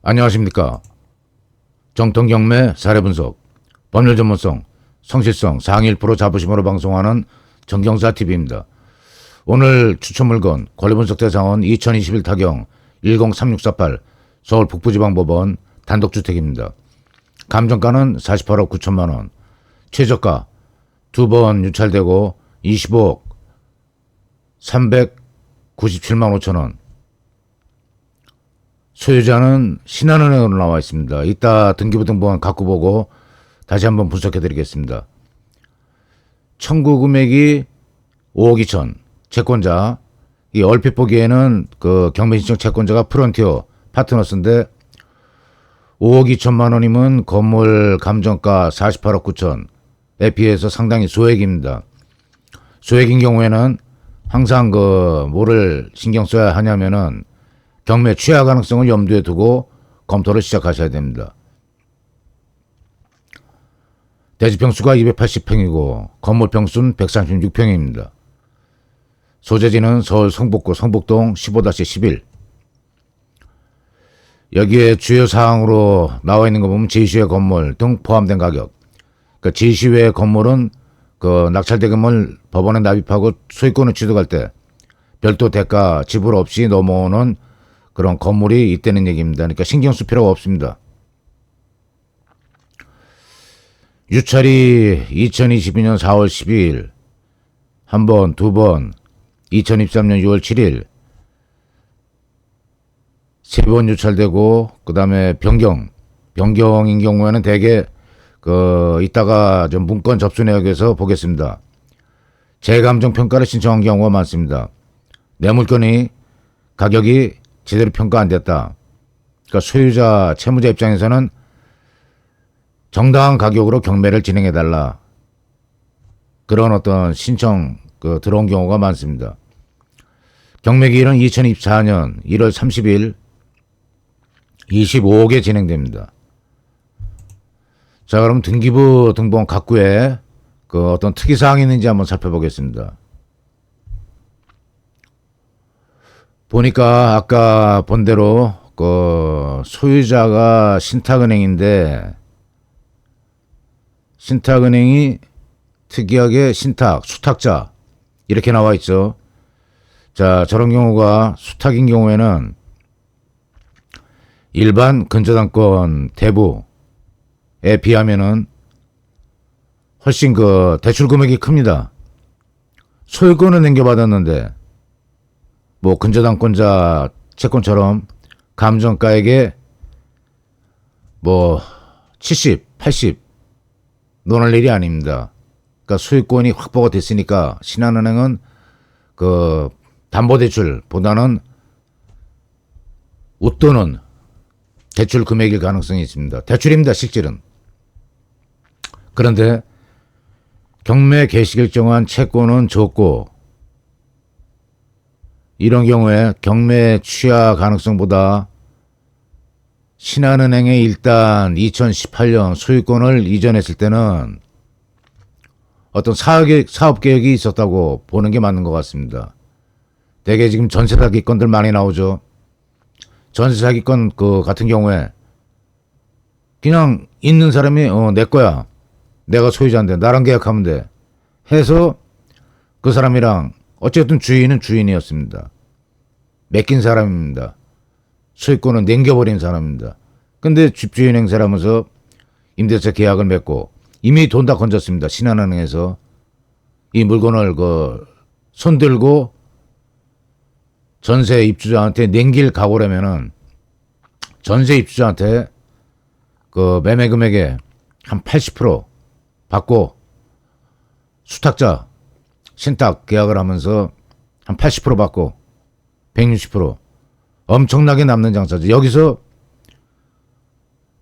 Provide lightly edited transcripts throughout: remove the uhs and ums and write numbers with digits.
안녕하십니까. 정통경매 사례분석, 법률 전문성, 성실성 상위 1% 자부심으로 방송하는 정경사TV입니다. 오늘 추천물건 권리분석대상원 2021 타경 103648 서울 북부지방법원 단독주택입니다. 감정가는 48억 9천만원, 최저가 2번 유찰되고 25억 397만 5천원, 소유자는 신한은행으로 나와 있습니다. 이따 등기부등본 갖고 보고 다시 한번 분석해 드리겠습니다. 청구 금액이 5억 2천, 채권자, 이 얼핏 보기에는 그 경매 신청 채권자가 프론티어 파트너스인데 5억 2천만 원이면 건물 감정가 48억 9천에 비해서 상당히 소액입니다. 소액인 경우에는 항상 뭐를 신경 써야 하냐면은 경매 취하 가능성을 염두에 두고 검토를 시작하셔야 됩니다. 대지평수가 280평이고 건물 평수는 136평입니다. 소재지는 서울 성북구 성북동 15-11. 여기에 주요 사항으로 나와 있는 거 보면 제시외 건물 등 포함된 가격. 그 제시외 건물은 그 낙찰 대금을 법원에 납입하고 소유권을 취득할 때 별도 대가 지불 없이 넘어오는 그런 건물이 있다는 얘기입니다. 그러니까 신경 쓸 필요가 없습니다. 유찰이 2022년 4월 12일, 한 번, 두 번, 2023년 6월 7일, 세 번 유찰되고, 그 다음에 변경인 경우에는 대개, 이따가 좀 문건 접수 내역에서 보겠습니다. 재감정평가를 신청한 경우가 많습니다. 내 물건이 가격이 제대로 평가 안 됐다. 그러니까 소유자, 채무자 입장에서는 정당한 가격으로 경매를 진행해달라. 그런 어떤 신청 들어온 경우가 많습니다. 경매 기일은 2024년 1월 30일 25억에 진행됩니다. 자, 그럼 등기부 등본 각구에 어떤 특이사항이 있는지 한번 살펴보겠습니다. 보니까 아까 본 대로 소유자가 신탁은행인데 신탁은행이 특이하게 수탁자 이렇게 나와 있죠. 자, 저런 경우가 수탁인 경우에는 일반 근저당권 대부에 비하면은 훨씬 대출 금액이 큽니다. 소유권은 넘겨받았는데 뭐 근저당권자 채권처럼 감정가액에 뭐 70, 80 논할 일이 아닙니다. 그러니까 소유권이 확보가 됐으니까 신한은행은 담보대출보다는 웃도는 대출 금액일 가능성이 있습니다. 대출입니다, 실질은. 그런데 경매 개시 결정한 채권은 적고 이런 경우에 경매 취하 가능성보다 신한은행에 일단 2018년 소유권을 이전했을 때는 어떤 사업 계획이 있었다고 보는 게 맞는 것 같습니다. 대개 지금 전세 사기건들 많이 나오죠. 전세 사기건 같은 경우에 그냥 있는 사람이 내 거야. 내가 소유자인데 나랑 계약하면 돼. 해서 그 사람이랑 어쨌든 주인은 주인이었습니다. 맡긴 사람입니다. 소유권은 남겨버린 사람입니다. 근데 집주인 행세를 하면서 임대차 계약을 맺고 이미 돈 다 건졌습니다. 신한은행에서 이 물건을 손들고 전세 입주자한테 남길 각오라면은 전세 입주자한테 매매 금액의 한 80% 받고 수탁자 신탁 계약을 하면서 한 80% 받고 160% 엄청나게 남는 장사죠. 여기서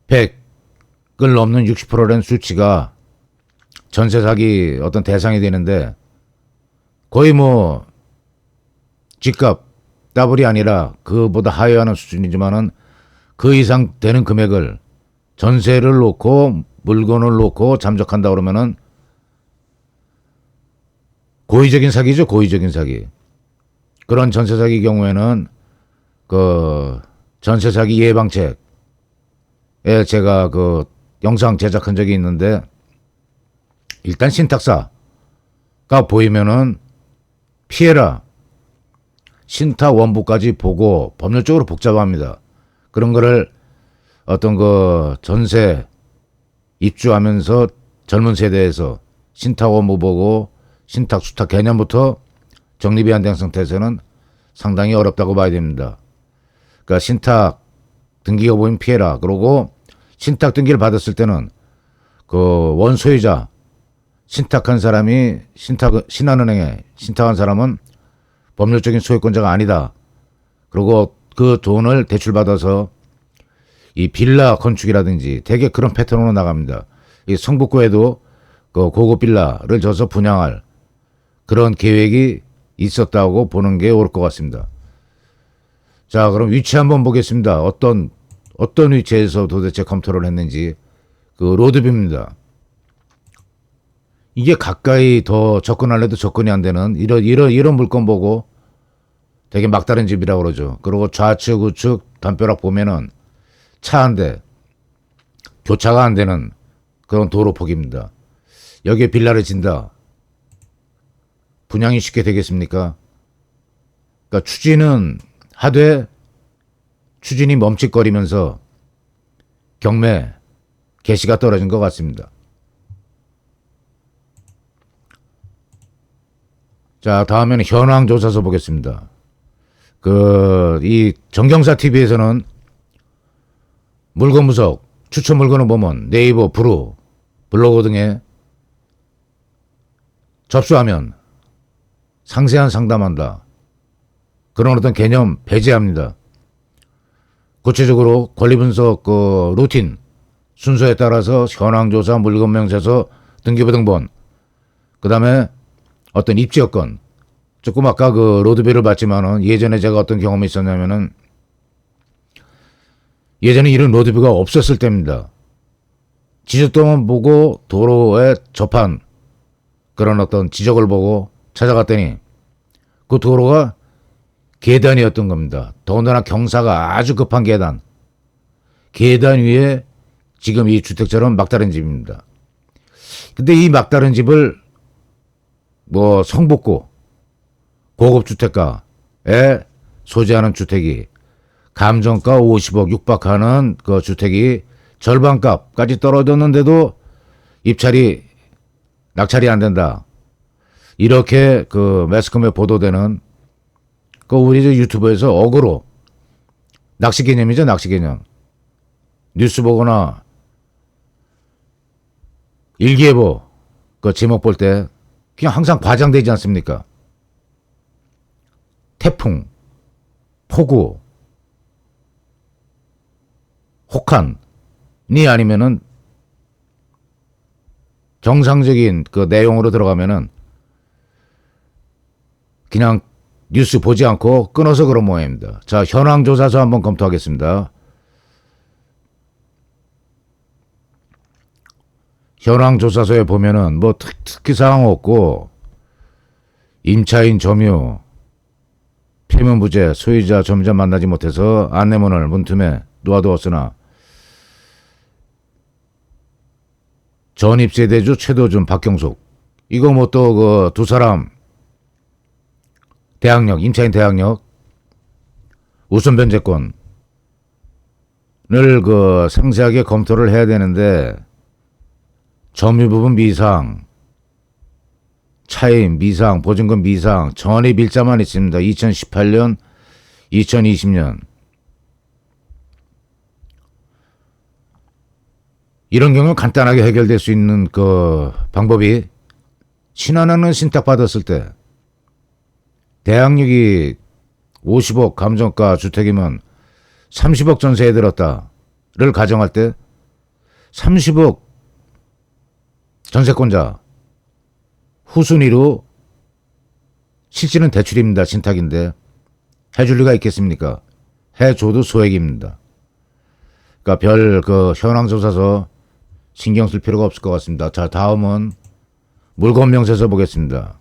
100을 넘는 60%라는 수치가 전세 사기 어떤 대상이 되는데 거의 뭐 집값 더블이 아니라 그보다 하회하는 수준이지만은 그 이상 되는 금액을 전세를 놓고 물건을 놓고 잠적한다 그러면은 고의적인 사기죠, 고의적인 사기. 그런 전세 사기 경우에는 그 전세 사기 예방책에 제가 그 영상 제작한 적이 있는데, 일단 신탁사가 보이면은 피해라. 신탁 원부까지 보고 법률적으로 복잡합니다. 그런 거를 어떤 그 전세 입주하면서 젊은 세대에서 신탁 원부 보고 신탁 수탁 개념부터 정립이 안 된 상태에서는 상당히 어렵다고 봐야 됩니다. 그러니까 신탁 등기가 보이면 피해라. 그러고 신탁 등기를 받았을 때는 그 원소유자 신탁한 사람이 신한은행에 신탁한 사람은 법률적인 소유권자가 아니다. 그리고 그 돈을 대출받아서 이 빌라 건축이라든지 대개 그런 패턴으로 나갑니다. 이 성북구에도 그 고급 빌라를 져서 분양할 그런 계획이 있었다고 보는 게 옳을 것 같습니다. 자, 그럼 위치 한번 보겠습니다. 어떤 위치에서 도대체 검토를 했는지. 그 로드뷰입니다. 이게 가까이 더 접근하려도 접근이 안 되는 이런 물건 보고 되게 막다른 집이라고 그러죠. 그리고 좌측 우측 담벼락 보면은 차 한 대, 교차가 안 되는 그런 도로 폭입니다. 여기에 빌라를 진다. 분양이 쉽게 되겠습니까? 그러니까 추진은 하되 추진이 멈칫거리면서 경매 개시가 떨어진 것 같습니다. 자, 다음에는 현황 조사서 보겠습니다. 이 정경사 TV에서는 물건 분석, 추천 물건을 보면 네이버, 블로그 등에 접수하면 상세한 상담한다. 그런 어떤 개념 배제합니다. 구체적으로 권리 분석 루틴 순서에 따라서 현황 조사, 물건 명세서, 등기부 등본, 그 다음에 어떤 입지 여건. 조금 아까 그 로드뷰를 봤지만은 예전에 제가 어떤 경험이 있었냐면은 예전에 이런 로드뷰가 없었을 때입니다. 지적도만 보고 도로에 접한 그런 어떤 지적을 보고 찾아갔더니 그 도로가 계단이었던 겁니다. 더군다나 경사가 아주 급한 계단. 계단 위에 지금 이 주택처럼 막다른 집입니다. 근데 이 막다른 집을 뭐 성북구 고급주택가에 소재하는 주택이 감정가 50억 육박하는 그 주택이 절반값까지 떨어졌는데도 입찰이 낙찰이 안 된다. 이렇게 그 매스컴에 보도되는 그 우리 유튜브에서 어그로 낚시 개념이죠, 낚시 개념. 뉴스 보거나 일기예보 그 제목 볼 때 그냥 항상 과장되지 않습니까? 태풍, 폭우, 혹한이 아니면은 정상적인 그 내용으로 들어가면은 그냥 뉴스 보지 않고 끊어서 그런 모양입니다. 자, 현황조사서 한번 검토하겠습니다. 현황조사서에 보면은 뭐 특기사항 없고 임차인 점유, 피문부재, 소유자, 점유자 만나지 못해서 안내문을 문틈에 놓아두었으나 전입세대주 최도준, 박경숙 이거 뭐 또 그 두 사람 대항력, 임차인 대항력 우선 변제권을 그 상세하게 검토를 해야 되는데 점유 부분 미상, 차임 미상, 보증금 미상, 전입 일자만 있습니다. 2018년, 2020년. 이런 경우 간단하게 해결될 수 있는 그 방법이 신한은행 신탁 받았을 때 대항력이 50억 감정가 주택이면 30억 전세에 들었다를 가정할 때 30억 전세권자 후순위로 실질은 대출입니다. 신탁인데 해줄 리가 있겠습니까? 해줘도 소액입니다. 그러니까 별 그 현황 조사서 신경 쓸 필요가 없을 것 같습니다. 자, 다음은 물건 명세서 보겠습니다.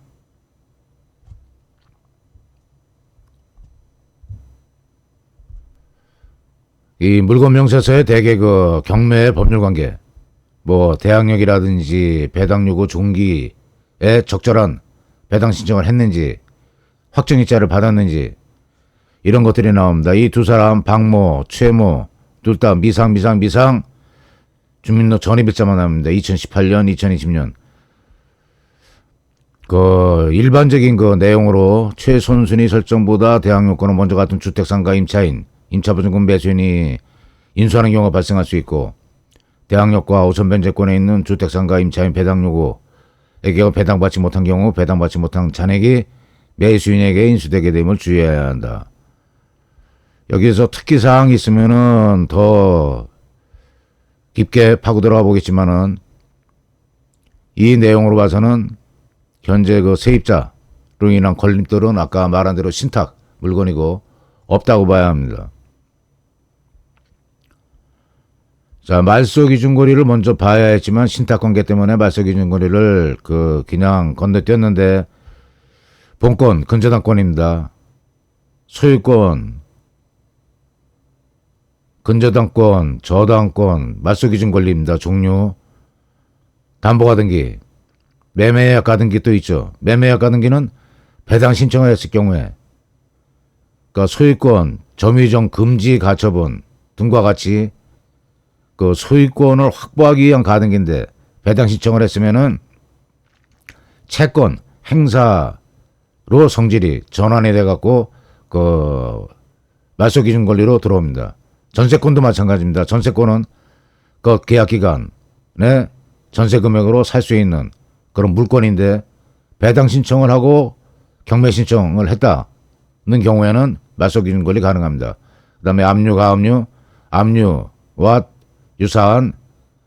이 물건 명세서에 대개 그 경매의 법률 관계, 뭐 대항력이라든지 배당 요구 종기에 적절한 배당 신청을 했는지, 확정일자를 받았는지 이런 것들이 나옵니다. 이 두 사람 박모, 최모 둘 다 미상 주민등록 전입일자만 나옵니다. 2018년, 2020년. 그 일반적인 그 내용으로 최선순위 설정보다 대항요건을 먼저 갖춘 주택상가 임차인, 임차보증금 매수인이 인수하는 경우가 발생할 수 있고, 대항력과 5천 변제권에 있는 주택상가 임차인 배당요구에게 배당받지 못한 경우 배당받지 못한 잔액이 매수인에게 인수되게 됨을 주의해야 한다. 여기서 특기사항이 있으면은 더 깊게 파고 들어가 보겠지만은, 이 내용으로 봐서는 현재 그 세입자로 인한 걸림돌은 아까 말한 대로 신탁 물건이고 없다고 봐야 합니다. 자, 말소 기준 거리를 먼저 봐야 했지만 신탁 관계 때문에 말소 기준 거리를 그냥 건너뛰었는데, 본권 근저당권입니다. 소유권, 근저당권, 저당권, 말소 기준 권리입니다. 종류, 담보가 등기, 매매예약 가등기 또 있죠. 매매예약 가등기는 배당 신청을 했을 경우에, 그러니까 소유권, 점유정 금지 가처분 등과 같이 그 소유권을 확보하기 위한 가등기인데 배당 신청을 했으면은 채권 행사로 성질이 전환이 돼갖고 그 말소 기준 권리로 들어옵니다. 전세권도 마찬가지입니다. 전세권은 그 계약 기간에 전세 금액으로 살 수 있는 그런 물건인데, 배당 신청을 하고 경매 신청을 했다는 경우에는 말소 기준 권리 가능합니다. 그 다음에 압류, 가압류, 압류와 유사한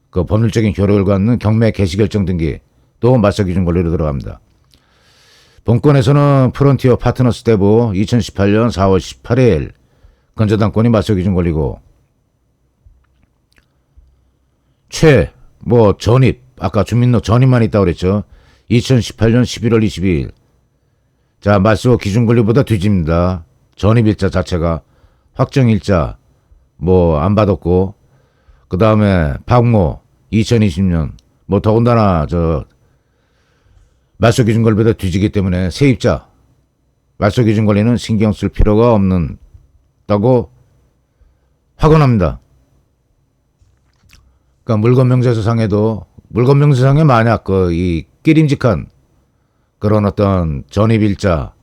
그 법률적인 효력을 갖는 경매 개시 결정 등기 또 말소 기준 권리로 들어갑니다. 본건에서는 프론티어 파트너스 대부 2018년 4월 18일 근저당권이 말소 기준 권리고, 전입, 아까 주민등록 전입만 있다고 그랬죠. 2018년 11월 22일. 자, 말소 기준 권리보다 뒤집니다. 전입일자 자체가 확정일자 안 받았고, 그 다음에 박모 2020년 더군다나 말소 기준 권리보다 뒤지기 때문에 세입자 말소 기준 권리는 신경 쓸 필요가 없는다고 확언합니다. 그러니까 물건 명세서상에도, 물건 명세상에 만약 이 끼림직한 그런 어떤 전입일자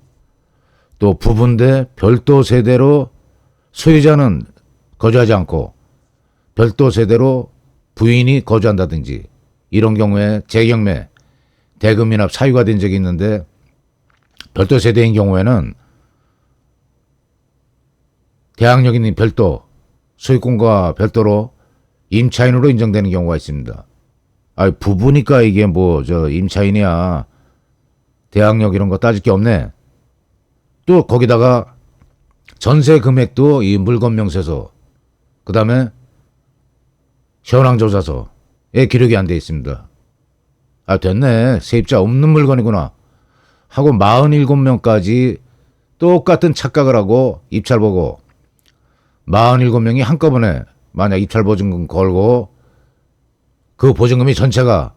또 부분대 별도 세대로 소유자는 거주하지 않고 별도 세대로 부인이 거주한다든지 이런 경우에 재경매, 대금이납 사유가 된 적이 있는데, 별도 세대인 경우에는 대항력 있는 별도 소유권과 별도로 임차인으로 인정되는 경우가 있습니다. 부부니까 이게 임차인이야, 대항력 이런 거 따질 게 없네. 또 거기다가 전세 금액도 이 물건 명세서, 그 다음에 현황조사서에 기록이 안 돼 있습니다. 됐네, 세입자 없는 물건이구나 하고 47명까지 똑같은 착각을 하고 입찰 보고, 47명이 한꺼번에 만약 입찰 보증금 걸고 그 보증금이 전체가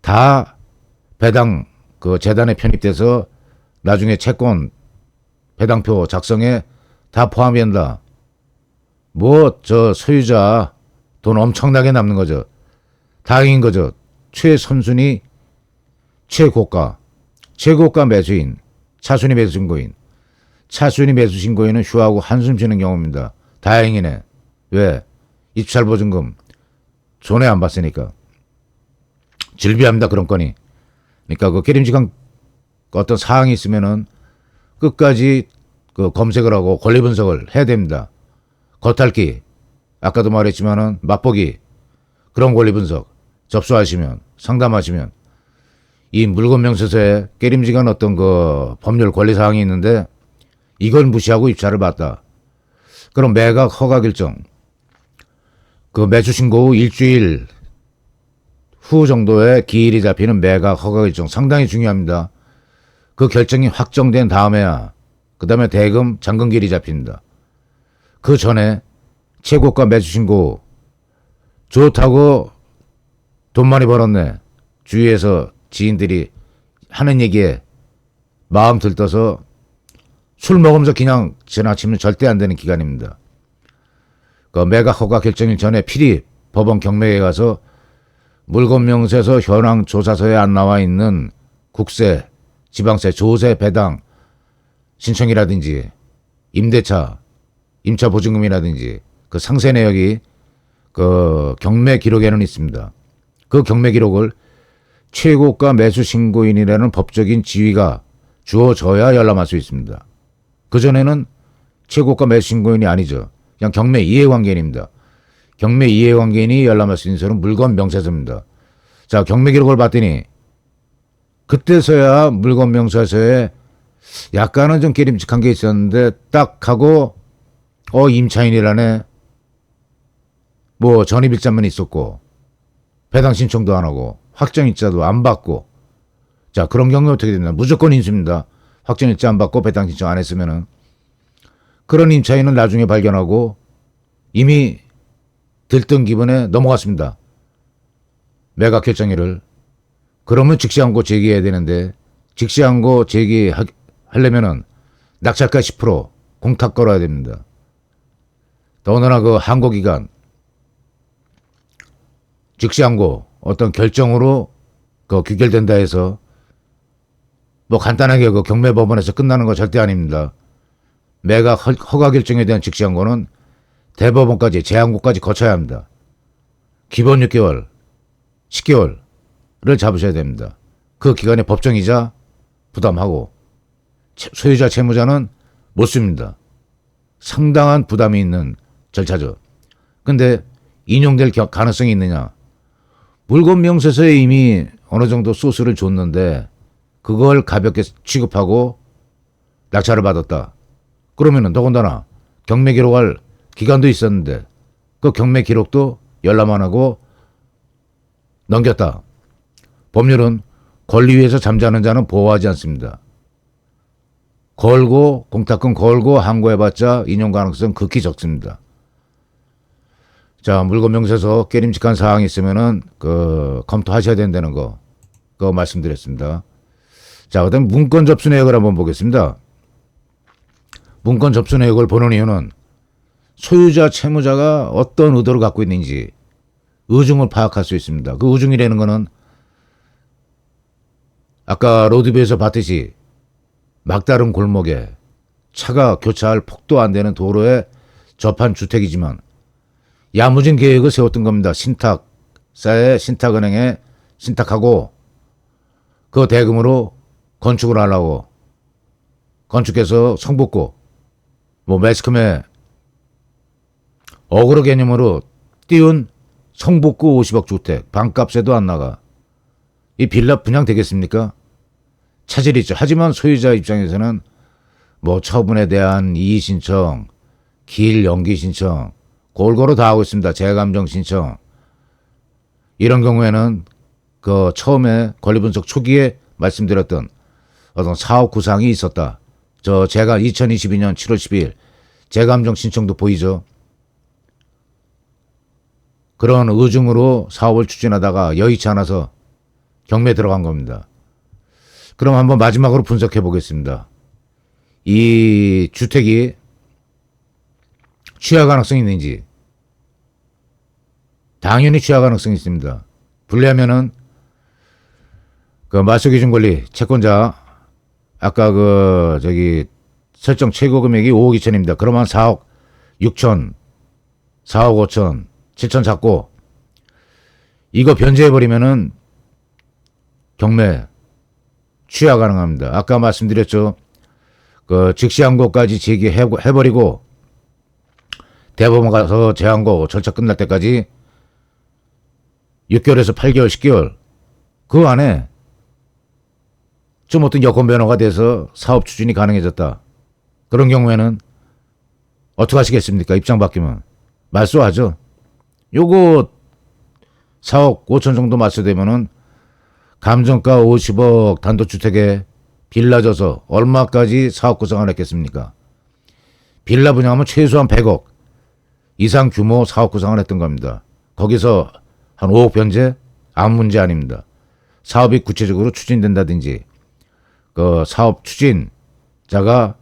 다 배당 재단에 편입돼서 나중에 채권 배당표 작성에 다 포함이 된다. 소유자 돈 엄청나게 남는 거죠. 다행인 거죠. 최선순위, 최고가 매수인, 차순위 매수 신고인. 차순위 매수 신고인은 휴하고 한숨 쉬는 경우입니다. 다행이네. 왜? 입찰 보증금 손해 안 봤으니까. 질비합니다, 그런 건이. 그러니까 깨림직한 어떤 사항이 있으면은 끝까지 검색을 하고 권리 분석을 해야 됩니다. 겉핥기, 아까도 말했지만은 맛보기, 그런 권리 분석 접수하시면, 상담하시면 이 물건 명세서에 깨림직한 어떤 법률 권리 사항이 있는데 이걸 무시하고 입찰을 받다. 그럼 매각 허가 결정, 그 매수 신고 후 일주일 후 정도에 기일이 잡히는 매각 허가 결정 상당히 중요합니다. 그 결정이 확정된 다음에야 그 다음에 대금 잔금기일이 잡힙니다. 그 전에 최고가 매수 신고 좋다고 돈 많이 벌었네. 주위에서 지인들이 하는 얘기에 마음 들떠서 술 먹으면서 그냥 지나치면 절대 안 되는 기간입니다. 그 매각 허가 결정일 전에 필히 법원 경매에 가서 물건 명세서 현황 조사서에 안 나와 있는 국세, 지방세, 조세 배당 신청이라든지 임대차, 임차 보증금이라든지 그 상세 내역이 그 경매 기록에는 있습니다. 그 경매 기록을 최고가 매수 신고인이라는 법적인 지위가 주어져야 열람할 수 있습니다. 그전에는 최고가 매수 신고인이 아니죠. 그냥 경매 이해관계인입니다. 경매 이해관계인이 열람할 수 있는 서는 물건 명세서입니다. 자, 경매 기록을 봤더니 그때서야 물건 명세서에 약간은 좀 깨림직한 게 있었는데 딱 하고 임차인이라네. 뭐 전입일자만 있었고 배당 신청도 안 하고 확정일자도 안 받고. 자, 그런 경우 어떻게 됩니까? 무조건 인수입니다. 확정일자 안 받고 배당 신청 안 했으면은. 그런 임차인은 나중에 발견하고 이미 들뜬 기분에 넘어갔습니다. 매각 결정일을. 그러면 즉시항고 제기해야 되는데 즉시항고 제기하려면은 낙찰가 10% 공탁 걸어야 됩니다. 더군다나 그 항고 기간 즉시항고 어떤 결정으로 그 규결된다 해서 뭐 간단하게 그 경매법원에서 끝나는 거 절대 아닙니다. 매각 허가 결정에 대한 즉시항고는 대법원까지 재항고까지 거쳐야 합니다. 기본 6개월, 10개월을 잡으셔야 됩니다. 그 기간에 법정이자 부담하고 소유자 채무자는 못 씁니다. 상당한 부담이 있는 절차죠. 근데 인용될 가능성이 있느냐? 물건 명세서에 이미 어느 정도 소스를 줬는데 그걸 가볍게 취급하고 낙찰을 받았다. 그러면은 더군다나 경매 기록할 기간도 있었는데 그 경매 기록도 열람 안 하고 넘겼다. 법률은 권리위에서 잠자는 자는 보호하지 않습니다. 걸고 공탁금 걸고 항고해봤자 인용 가능성 극히 적습니다. 자, 물건 명세서 깨림직한 사항이 있으면은 그 검토하셔야 된다는 거 그거 말씀드렸습니다. 자, 그다음 문건 접수 내역을 한번 보겠습니다. 문건 접수 내역을 보는 이유는 소유자 채무자가 어떤 의도를 갖고 있는지 의중을 파악할 수 있습니다. 그 의중이라는 거는 아까 로드뷰에서 봤듯이 막다른 골목에 차가 교차할 폭도 안 되는 도로에 접한 주택이지만 야무진 계획을 세웠던 겁니다. 신탁사에 신탁은행에 신탁하고 그 대금으로 건축을 하려고 건축해서 성북구 뭐 매스컴에 어그로 개념으로 띄운 성북구 50억 주택 반값에도 안 나가. 이 빌라 분양 되겠습니까? 차질이 있죠. 하지만 소유자 입장에서는 뭐 처분에 대한 이의 신청, 기일 연기 신청 골고루 다 하고 있습니다. 재감정 신청. 이런 경우에는 그 처음에 권리분석 초기에 말씀드렸던 어떤 사업 구상이 있었다. 제가 2022년 7월 12일 재감정 신청도 보이죠. 그런 의중으로 사업을 추진하다가 여의치 않아서 경매 들어간 겁니다. 그럼 한번 마지막으로 분석해 보겠습니다. 이 주택이 취하 가능성이 있는지. 당연히 취하 가능성이 있습니다. 불리하면은 그 말소기준 권리 채권자 아까 설정 최고 금액이 5억 2천입니다. 그러면 4억 6천, 4억 5천, 7천 잡고 이거 변제해버리면은 경매 취하 가능합니다. 아까 말씀드렸죠. 그 즉시항고까지 제기해버리고 대법원 가서 재항고 절차 끝날 때까지 6개월에서 8개월, 10개월 그 안에 좀 어떤 여건 변화가 돼서 사업 추진이 가능해졌다. 그런 경우에는 어떻게 하시겠습니까? 입장 바뀌면 말소하죠. 요거 4억 5천 정도 맞춰되면은 감정가 50억 단독주택에 빌라 져서 얼마까지 사업 구상을 했겠습니까? 빌라 분양하면 최소한 100억 이상 규모 사업 구상을 했던 겁니다. 거기서 한 5억 변제? 아무 문제 아닙니다. 사업이 구체적으로 추진된다든지 그 사업 추진자가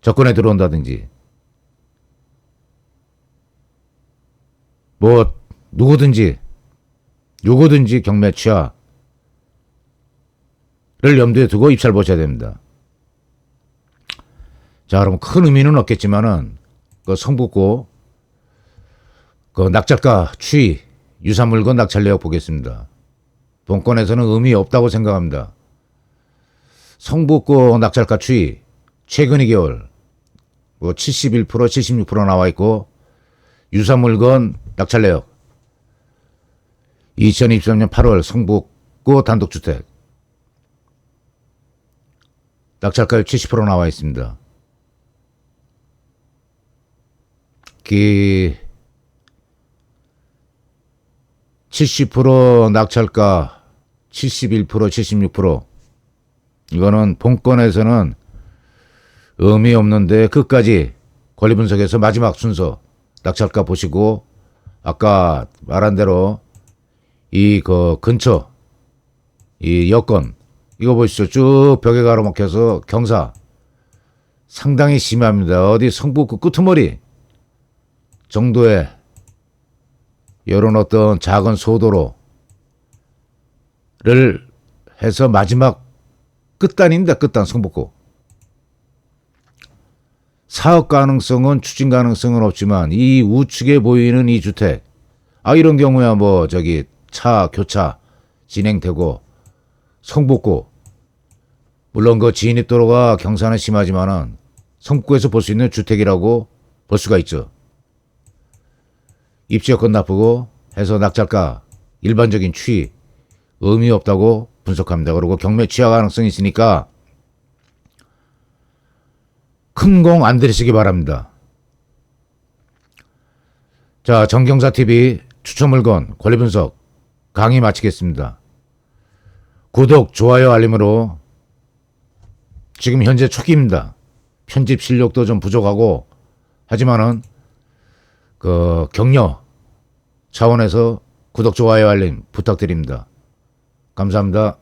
접근에 들어온다든지 뭐 누구든지 경매 취하를 염두에 두고 입찰 보셔야 됩니다. 자, 그럼 큰 의미는 없겠지만은 그 성북구 그 낙찰가 추이 유사물건 낙찰 내역 보겠습니다. 본건에서는 의미 없다고 생각합니다. 성북구 낙찰가 추이 최근 2개월 뭐 71%, 76% 나와 있고 유사물건 낙찰 내역 2023년 8월 성북구 단독주택 낙찰가율 70% 나와 있습니다. 70% 낙찰가 71%, 76% 이거는 본건에서는 의미 없는데 끝까지 권리 분석에서 마지막 순서 낙찰가 보시고 아까 말한 대로 이 그 근처 이 여건 이거 보시죠. 쭉 벽에 가로막혀서 경사 상당히 심합니다. 어디 성북구 끄트머리 정도의 이런 어떤 작은 소도로를 해서 마지막 끝단입니다. 끝단 성북구. 사업 가능성은 추진 가능성은 없지만 이 우측에 보이는 이 주택 이런 경우야 뭐 저기 차 교차 진행되고 성북구 물론 그 진입도로가 경사는 심하지만은 성북구에서 볼 수 있는 주택이라고 볼 수가 있죠. 입지 여건 나쁘고 해서 낙찰가 일반적인 추이 의미 없다고 분석합니다. 그리고 경매 취하 가능성이 있으니까 큰 공 안 들이시기 바랍니다. 자, 정경사TV 추천물건 권리분석 강의 마치겠습니다. 구독, 좋아요, 알림으로 지금 현재 초기입니다. 편집 실력도 좀 부족하고 하지만은 그 격려 차원에서 구독, 좋아요, 알림 부탁드립니다. 감사합니다.